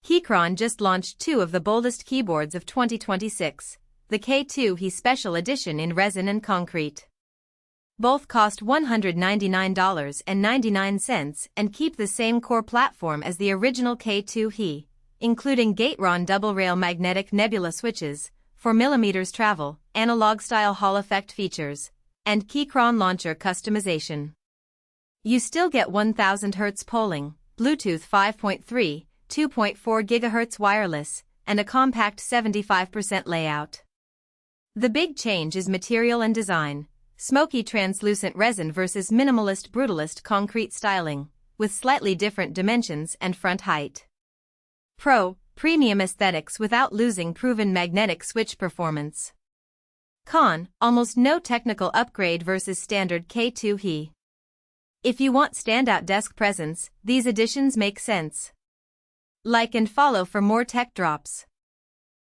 Keychron just launched two of the boldest keyboards of 2026, the K2 He Special Edition in resin and concrete. Both cost $199.99 and keep the same core platform as the original K2 He, including Gateron Double-Rail Magnetic Nebula switches, 4mm travel, analog-style Hall effect features, and Keychron Launcher customization. You still get 1000 Hz polling, Bluetooth 5.3, 2.4 GHz wireless, and a compact 75% layout. The big change is material and design, smoky translucent resin versus minimalist brutalist concrete styling, with slightly different dimensions and front height. Pro, premium aesthetics without losing proven magnetic switch performance. Con, almost no technical upgrade versus standard K2 He. If you want standout desk presence, these editions make sense. Like and follow for more tech drops.